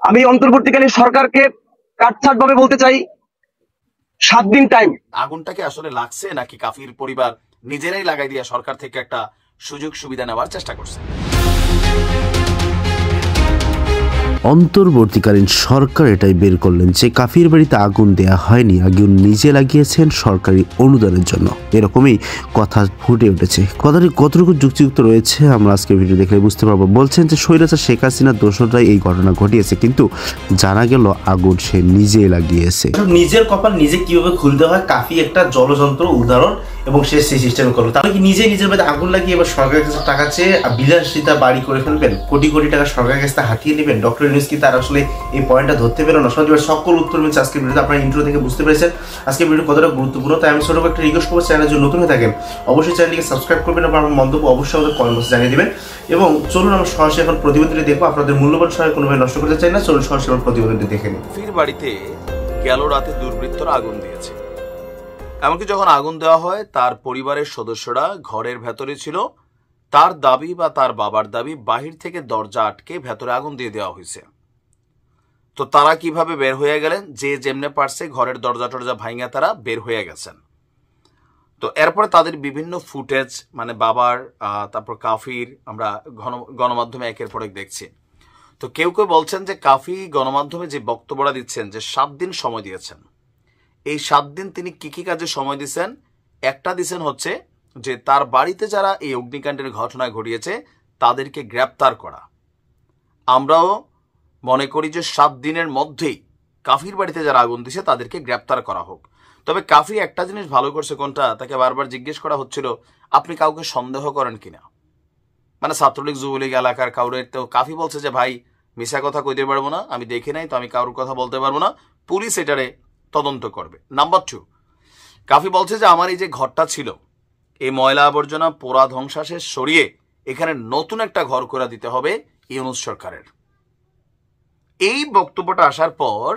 আমি অন্তর্বর্তীকালীন সরকারকে কাটছাট ভাবে বলতে চাই, 7 দিন টাইম। আগুনটাকে আসলে লাগছে নাকি কাফির পরিবার নিজেরাই লাগাই দিয়ে সরকার থেকে একটা সুযোগ সুবিধা নেওয়ার চেষ্টা করছে? অন্তর্বর্তীকালীন সরকার এটাই বের করলেন যে কাফির বাড়িতে আগুন দেয়া হয়নি, আগুন নিজে লাগিয়েছেন সরকারি অনুদানের জন্য। এরকমই কথা ফুটে উঠেছে। কথাটি কতটুকু যুক্তিযুক্ত রয়েছে আমরা আজকে ভিডিও দেখলে বুঝতে পারবো। বলছেন যে স্বৈরাচার শেখ হাসিনার দোসররাই এই ঘটনা ঘটিয়েছে, কিন্তু জানা গেল আগুন সে নিজেই লাগিয়েছে। নিজের কপাল নিজে কিভাবে খুলতে হয় কাফি একটা জলযন্ত্র উদাহরণ, এবং সে সেই সিস্টেম করলো। তাহলে কি নিজেই নিজের বাড়িতে আগুন লাগিয়ে এবার সরকারের কাছে টাকা চেয়ে বিলাসিতা বাড়ি করে ফেলবেন, কোটি কোটি টাকা সরকারের কাছে হাতিয়ে নেবেন? ডক্টর ইউনূস কি তার আসলে এই পয়েন্টটা ধরতে পেরো না? সকল উত্তর মিলছে আজকের ভিডিওতে। আপনারা ইন্ট্রো থেকে বুঝতে পেরেছেন আজকে ভিডিও কতটা গুরুত্বপূর্ণ। তাই আমি ছোট একটা রিকোয়েস্ট করবো, চ্যানেল যদি নতুন হয়ে থাকেন অবশ্যই চ্যানেলটিকে সাবস্ক্রাইব করবেন এবং আমার মন্তব্য অবশ্যই আমাদের কমেন্ট বক্সে জানিয়ে দিবেন। এবং চলুন আমরা সরাসরি এখন প্রতিবেদনটি দেখবো। আপনাদের মূল্যবান সময় কোনোভাবে নষ্ট করতে চাই না, চলুন সরাসরি প্রতিবেদনটি দেখে নিন। কাফির বাড়িতে গেল রাতে দুর্বৃত্তরা আগুন দিয়েছে। এমনকি যখন আগুন দেওয়া হয় তার পরিবারের সদস্যরা ঘরের ভেতরে ছিল। তার দাবি বা তার বাবার দাবি বাহির থেকে দরজা আটকে ভেতরে আগুন দিয়ে দেওয়া হয়েছে। তো তারা কিভাবে বের হয়ে গেলেন? যে যেমনে পারছে ঘরের দরজা টরজা ভাঙিয়া তারা বের হয়ে গেছেন। তো এরপরে তাদের বিভিন্ন ফুটেজ, মানে বাবার তারপর কাফির আমরা গণমাধ্যমে একের পর এক দেখছি। তো কেউ কেউ বলছেন যে কাফি গণমাধ্যমে যে বক্তব্যটা দিচ্ছেন যে 7 দিন সময় দিয়েছেন, এই 7 দিন তিনি কি কি কাজে সময় দিচ্ছেন? একটা দিচ্ছেন হচ্ছে যে তার বাড়িতে যারা এই অগ্নিকাণ্ডের ঘটনা ঘটিয়েছে তাদেরকে গ্রেপ্তার করা। আমরাও মনে করি যে 7 দিনের মধ্যেই কাফির বাড়িতে যারা আগুন দিছে তাদেরকে গ্রেপ্তার করা হোক। তবে কাফি একটা জিনিস ভালো করছে, কোনটা? তাকে বারবার জিজ্ঞেস করা হচ্ছিল আপনি কাউকে সন্দেহ করেন কিনা, মানে ছাত্রলীগ যুবলীগ এলাকার কাউরে। তো কাফি বলছে যে ভাই মিশা কথা কইতে পারবো না, আমি দেখি নাই, তো আমি কারোর কথা বলতে পারবো না, পুলিশ এটারে তদন্ত করবে। নাম্বার 2, কাফি বলছে যে আমার এই যে ঘরটা ছিল এই ময়লা আবর্জনা পোড়া ধ্বংসাশেষ সরিয়ে এখানে নতুন একটা ঘর করে দিতে হবে ইউনূস সরকারের। এই বক্তব্যটা আসার পর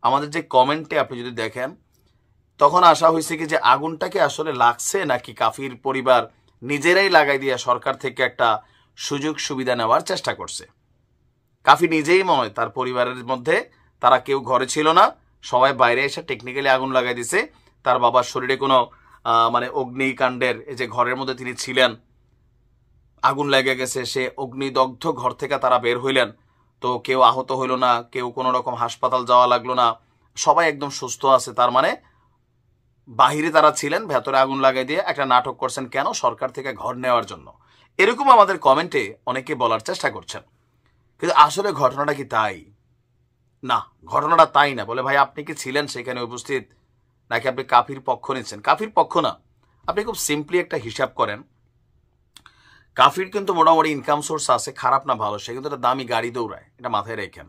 আমাদের যে কমেন্টে আপনি যদি দেখেন তখন আসা হয়েছে কি যে আগুনটাকে আসলে লাগছে নাকি কাফির পরিবার নিজেরাই লাগাই দিয়ে সরকার থেকে একটা সুযোগ সুবিধা নেওয়ার চেষ্টা করছে। কাফি নিজেই মনে হয় তার পরিবারের মধ্যে তারা কেউ ঘরে ছিল না, সবাই বাইরে এসে টেকনিক্যালি আগুন লাগাই দিছে। তার বাবার শরীরে কোনো মানে অগ্নিকাণ্ডের এই যে ঘরের মধ্যে তিনি ছিলেন আগুন লেগে গেছে, সে অগ্নিদগ্ধ ঘর থেকে তারা বের হইলেন। তো কেউ আহত হইল না, কেউ কোনো রকম হাসপাতাল যাওয়া লাগলো না, সবাই একদম সুস্থ আছে। তার মানে বাহিরে তারা ছিলেন, ভেতরে আগুন লাগাই দিয়ে একটা নাটক করছেন, কেন? সরকার থেকে ঘর নেওয়ার জন্য। এরকম আমাদের কমেন্টে অনেকে বলার চেষ্টা করছেন, কিন্তু আসলে ঘটনাটা কি তাই? না, ঘটনাটা তাই না। বলে ভাই আপনি কি ছিলেন সেখানে উপস্থিত, নাকি আপনি কাফির পক্ষ নিচ্ছেন? কাফির পক্ষ না, আপনি খুব সিম্পলি একটা হিসাব করেন। কাফির কিন্তু মোটামুটি ইনকাম সোর্স আছে, খারাপ না ভালো, সে কিন্তু একটা দামি গাড়ি দৌড়ায়, এটা মাথায় রেখেন।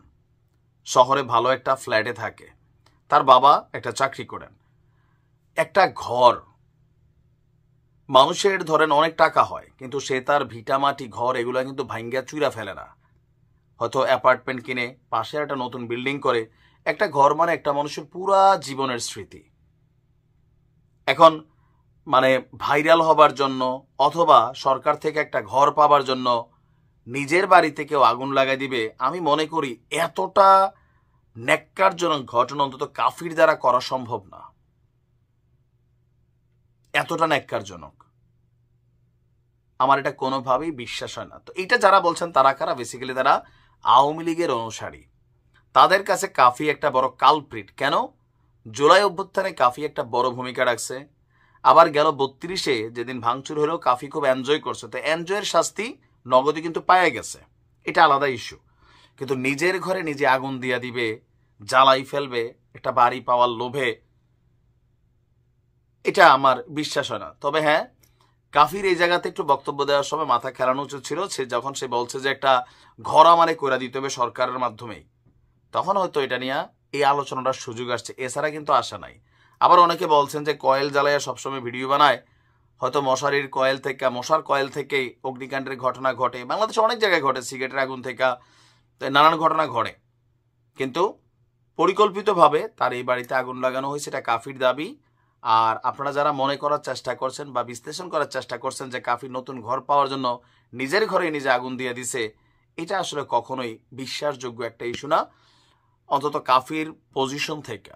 শহরে ভালো একটা ফ্ল্যাটে থাকে, তার বাবা একটা চাকরি করেন। একটা ঘর মানুষের ধরেন অনেক টাকা হয়, কিন্তু সে তার ভিটামাটি ঘর এগুলো কিন্তু ভাঙ্গা চুরা ফেলে না, হয়তো অ্যাপার্টমেন্ট কিনে পাশে একটা নতুন বিল্ডিং করে। একটা ঘর মানে একটা মানুষের পুরা জীবনের স্মৃতি। এখন মানে ভাইরাল হবার জন্য অথবা সরকার থেকে একটা ঘর পাবার জন্য নিজের বাড়িতে কেউ আগুন লাগাই দিবে, আমি মনে করি এতটা ন্যাক্কারজনক ঘটনা অন্তত কাফির দ্বারা করা সম্ভব না। এতটা ন্যাক্কারজনক আমার এটা কোনোভাবেই বিশ্বাস হয় না। তো এটা যারা বলছেন তারা কারা? বেসিক্যালি তারা আওয়ামী লীগের অনুসারী। তাদের কাছে কাফি একটা বড় কালপ্রিট। কেন? জুলাই অভ্যুত্থানে কাফি একটা বড় ভূমিকা রাখছে। আবার গেল 32-এ যেদিন ভাঙচুর হলো কাফি খুব এনজয় করছে, তো এনজয়ের শাস্তি নগদে কিন্তু পায়ে গেছে, এটা আলাদা ইস্যু। কিন্তু নিজের ঘরে নিজে আগুন দিয়া দিবে, জ্বালাই ফেলবে একটা বাড়ি পাওয়ার লোভে, এটা আমার বিশ্বাস হয় না। তবে হ্যাঁ, কাফির এই জায়গাতে একটু বক্তব্য দেওয়ার সময় মাথা খেলানো উচিত ছিল। সে যখন সে বলছে যে একটা ঘর আমারে করে দিতে হবে সরকারের মাধ্যমেই, তখন হয়তো এটা নিয়ে এই আলোচনাটার সুযোগ আসছে, এছাড়া কিন্তু আসা নাই। আবার অনেকে বলছেন যে কয়েল জ্বালাইয়া সবসময় ভিডিও বানায়, হয়তো মশার কয়েল থেকেই অগ্নিকাণ্ডের ঘটনা ঘটে। বাংলাদেশে অনেক জায়গায় ঘটে, সিগারেটের আগুন থেকে নানান ঘটনা ঘটে, কিন্তু পরিকল্পিতভাবে তার এই বাড়িতে আগুন লাগানো হয়েছে, এটা কাফির দাবি। আর আপনারা যারা মনে করার চেষ্টা করছেন বা বিশ্লেষণ করার চেষ্টা করছেন যে কাফির নতুন ঘর পাওয়ার জন্য নিজের ঘরে নিজে আগুন দিয়ে দিছে, এটা আসলে কখনোই বিশ্বাসযোগ্য একটা ইস্যু না। অন্তত কাফির পজিশন থেকে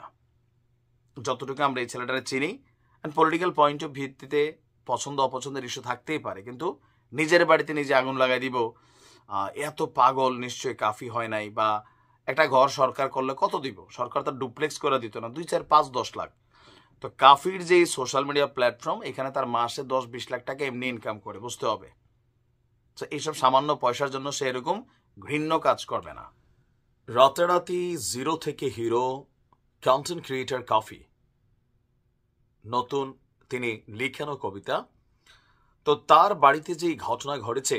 যতটুকু আমরা এই ছেলেটারে চিনি, অ্যান্ড পলিটিক্যাল পয়েন্ট অফ ভিত্তিতে পছন্দ অপছন্দের ইস্যু থাকতেই পারে, কিন্তু নিজের বাড়িতে নিজে আগুন লাগাই দিব, এত পাগল নিশ্চয়ই কাফি হয় নাই। বা একটা ঘর সরকার করলে কত দিব? সরকার তার ডুপ্লেক্স করে দিত না, 2, 4, 5, 10 লাখ। তো কাফির যে সোশ্যাল মিডিয়া প্ল্যাটফর্ম, এখানে তার মাসে 10-20 লাখ টাকা এমনি ইনকাম করে, বুঝতে হবে। তো এইসব সামান্য পয়সার জন্য সে এরকম ঘৃণ্য কাজ করবে না। রাতারাতি জিরো থেকে হিরো কন্টেন্ট ক্রিয়েটর কাফি, নতুন তিনি লিখেনো কবিতা। তো তার বাড়িতে যেই ঘটনা ঘটেছে,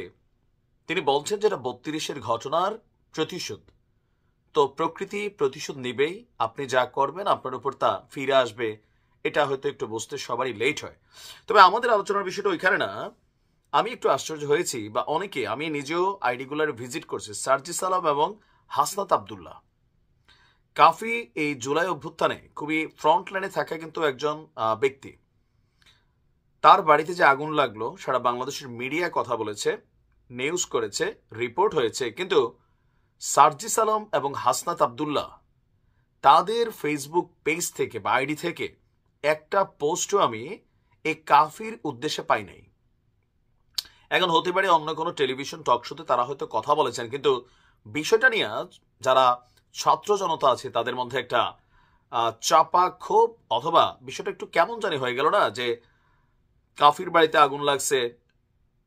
তিনি বলছেন যেটা 32-এর ঘটনার প্রতিশোধ। তো প্রকৃতি প্রতিশোধ নিবেই, আপনি যা করবেন আপনার উপর তা ফিরে আসবে। এটা হয়তো একটু বুঝতে সবারই লেট হয়, তবে আমাদের আলোচনার বিষয়টা ওইখানে না। আমি একটু আশ্চর্য হয়েছি, বা অনেকে, আমি নিজেও আইডিগুলার ভিজিট করছি, সার্জিস আলম এবং হাসনাত আবদুল্লাহ। কাফি এই জুলাই অভ্যুত্থানে খুবই ফ্রন্ট লাইনে থাকা কিন্তু একজন ব্যক্তি। তার বাড়িতে যে আগুন লাগলো, সারা বাংলাদেশের মিডিয়া কথা বলেছে, নিউজ করেছে, রিপোর্ট হয়েছে, কিন্তু সার্জিস আলম এবং হাসনাত আবদুল্লাহ তাদের ফেসবুক পেজ থেকে বা আইডি থেকে একটা পোস্টও আমি এই কাফির উদ্দেশ্যে পাই নাই। এখন হতে পারে অন্য কোনো টেলিভিশন টক শোতে তারা হয়তো কথা বলেছেন, কিন্তু বিষয়টা নিয়ে যারা ছাত্র জনতা আছে তাদের মধ্যে একটা চাপা ক্ষোভ, অথবা বিষয়টা একটু কেমন জানি হয়ে গেল না, যে কাফির বাড়িতে আগুন লাগছে,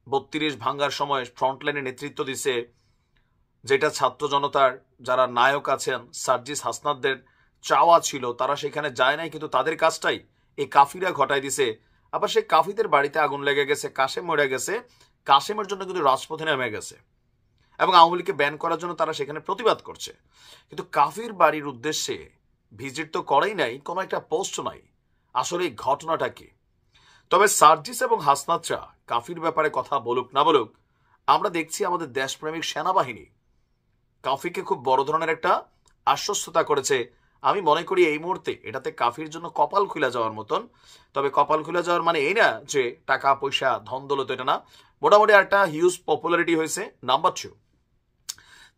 32 ভাঙ্গার সময় ফ্রন্টলাইনে নেতৃত্ব দিছে, যেটা ছাত্র জনতার যারা নায়ক আছেন সার্জিস হাসনাতদের চাওয়া ছিল, তারা সেখানে যায় নাই, কিন্তু তাদের কাজটাই এই কাফিরা ঘটাই দিছে। আবার সেই কাফিদের বাড়িতে আগুন লেগে গেছে, কাশেম মরে গেছে, কাশেমের জন্য কিন্তু রাজপথে নেমে গেছে, এবং আওয়ামী লীগকে ব্যান করার জন্য তারা সেখানে প্রতিবাদ করছে। কিন্তু কাফির বাড়ির উদ্দেশ্যে ভিজিট তো করেই নাই, কোনো একটা পোস্ট নাই। আসলে এই ঘটনাটা কি? তবে সার্জিস এবং হাসনাতরা কাফির ব্যাপারে কথা বলুক না বলুক, আমরা দেখছি আমাদের দেশপ্রেমিক সেনাবাহিনী কাফিকে খুব বড় ধরনের একটা আশ্বস্ততা করেছে। আমি মনে করি এই মুহূর্তে এটাতে কাফির জন্য কপাল খুলে যাওয়ার মতন। তবে কপাল খুলে যাওয়ার মানে এই না যে টাকা পয়সা ধন দৌলত, এটা না। মোটামুটি একটা হিউজ পপুলারিটি হয়েছে। নাম্বার 2,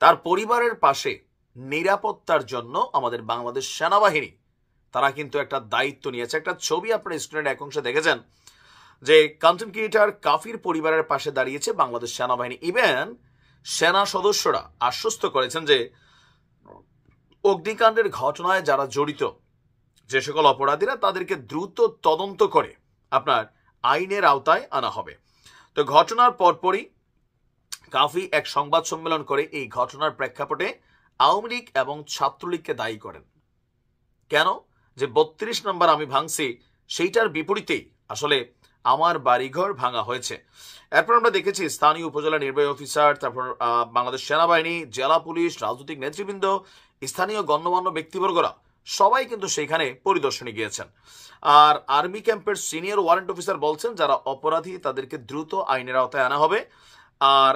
তার পরিবারের পাশে নিরাপত্তার জন্য আমাদের বাংলাদেশ সেনাবাহিনী তারা কিন্তু একটা দায়িত্ব নিয়েছে। একটা ছবি আপনার স্ক্রিনের এক অংশে দেখেছেন যে কন্টেন্ট ক্রিয়েটর কাফির পরিবারের পাশে দাঁড়িয়েছে বাংলাদেশ সেনাবাহিনী। ইভেন সেনা সদস্যরা আশ্বস্ত করেছেন যে অগ্নিকাণ্ডের ঘটনায় যারা জড়িত, যে সকল অপরাধীরা, তাদেরকে দ্রুত তদন্ত করে আপনার আইনের আওতায় আনা হবে। তো ঘটনার পরপরই কাফি এক সংবাদ সম্মেলন করে এই ঘটনার প্রেক্ষাপটে আওয়ামী লীগ এবং ছাত্রলীগকে দায়ী করেন। কেন? যে 32 নম্বর আমি ভাঙছি, সেইটার বিপরীতেই আসলে আমার বাড়িঘর ভাঙা হয়েছে। এরপর আমরা দেখেছি স্থানীয় উপজেলা নির্বাহী অফিসার, তারপর বাংলাদেশ সেনাবাহিনী, জেলা পুলিশ, রাজনৈতিক নেতৃবৃন্দ, স্থানীয় গণ্যমান্য ব্যক্তিবর্গরা সবাই কিন্তু সেখানে পরিদর্শনে গিয়েছেন। আর আর্মি ক্যাম্পের সিনিয়র ওয়ারেন্ট অফিসার বলছেন যারা অপরাধী তাদেরকে দ্রুত আইনের আওতায় আনা হবে। আর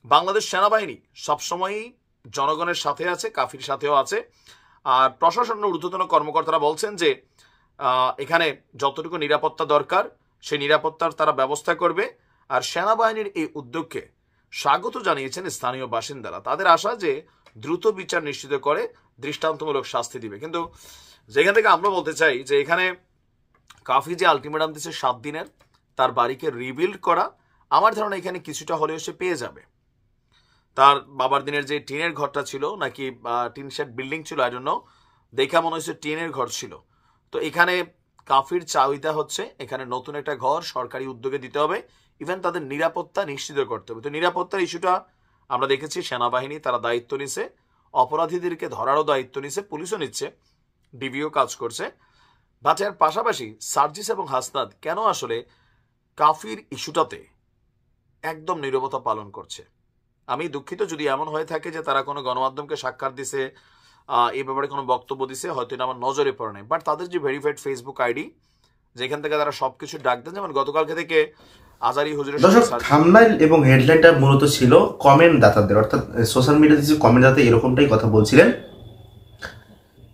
বাংলাদেশ সেনাবাহিনী সবসময়ই জনগণের সাথে আছে, কাফির সাথেও আছে। আর প্রশাসনের ঊর্ধ্বতন কর্মকর্তারা বলছেন যে এখানে যতটুকু নিরাপত্তা দরকার সেই নিরাপত্তার তারা ব্যবস্থা করবে। আর সেনাবাহিনীর এই উদ্যোগকে স্বাগত জানিয়েছেন স্থানীয় বাসিন্দারা। তাদের আশা যে দ্রুত বিচার নিশ্চিত করে দৃষ্টান্তমূলক শাস্তি দিবে। কিন্তু যেখান থেকে আমরা বলতে চাই যে এখানে কাফি যে আলটিমেটাম দিচ্ছে 7 দিনের, তার বাড়িকে রিবিল্ড করা, আমার ধারণা এখানে কিছুটা হলেও সে পেয়ে যাবে। তার বাবার দিনের যে টিনের ঘরটা ছিল, নাকি টিন শেড বিল্ডিং ছিল, আই ডোন্ট নো, দেখা মনে হচ্ছে টিনের ঘর ছিল। তো এখানে কাফির চাহিদা হচ্ছে এখানে নতুন একটা ঘর সরকারি উদ্যোগে দিতে হবে, ইভেন তাদের নিরাপত্তা নিশ্চিত করতে হবে। তো নিরাপত্তার ইস্যুটা আমরা দেখেছি সেনাবাহিনী তারা দায়িত্ব নিছে, অপরাধীদেরকে ধরারও দায়িত্ব নিছে, পুলিশও নিচ্ছে, ডিবিও কাজ করছে। বাট এর পাশাপাশি সার্জিস এবং হাসনাত কেন আসলে কাফির ইস্যুটাতে একদম নীরবতা পালন করছে? আমি দুঃখিত যদি এমন হয়ে থাকে যে তারা কোনো গণমাধ্যমকে সাক্ষাৎ দিছে, এই ব্যাপারে কোনো বক্তব্য দিছে, হয়তো এটা আমার নজরে পড়ে নাই। বাট তাদের যে ভেরিফাইড ফেসবুক আইডি, যেখান থেকে তারা সবকিছু ডাক দেন, যেমন গতকালকে থেকে আজারি হুজুরের থাম্বনেইল এবং হেডলাইনটা মূলত ছিল কমেন্ট দাতাদের, অর্থাৎ সোশ্যাল মিডিয়াতে যে কমেন্ট দাতা এরকমটাই কথা বলছিলেন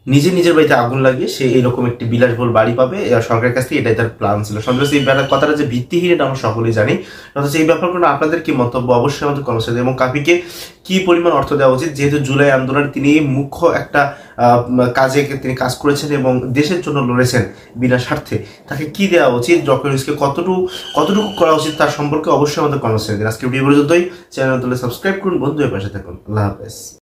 নিজে নিজের বাড়িতে আগুন লাগিয়ে সে এরকম একটি বিলাসবহুল বাড়ি পাবে সরকারের কাছ থেকে, এটাই তার প্ল্যান ছিল। সন্দেশ এই কথাটা যে ভিত্তিহীন এটা আমরা সকলেই জানি। অথচ এই ব্যাপারগুলো আপনাদের কি মন্তব্য অবশ্যই আমাদের কর্মসূচি, এবং কাফিকে কি পরিমাণ অর্থ দেওয়া উচিত, যেহেতু জুলাই আন্দোলনে তিনি মুখ্য একটা কাজে তিনি কাজ করেছেন এবং দেশের জন্য লড়েছেন বিনা স্বার্থে, তাকে কি দেওয়া উচিত, ডক্টর ইউনূসকে কতটুকু করা উচিত তার সম্পর্কে অবশ্যই আমাদের কর্মসূচি দিন। আজকে ভিডিও পর্যন্তই। চ্যানেল সাবস্ক্রাইব করুন, বন্ধু হয়ে পাশে থাকুন। আল্লাহ হাফেজ।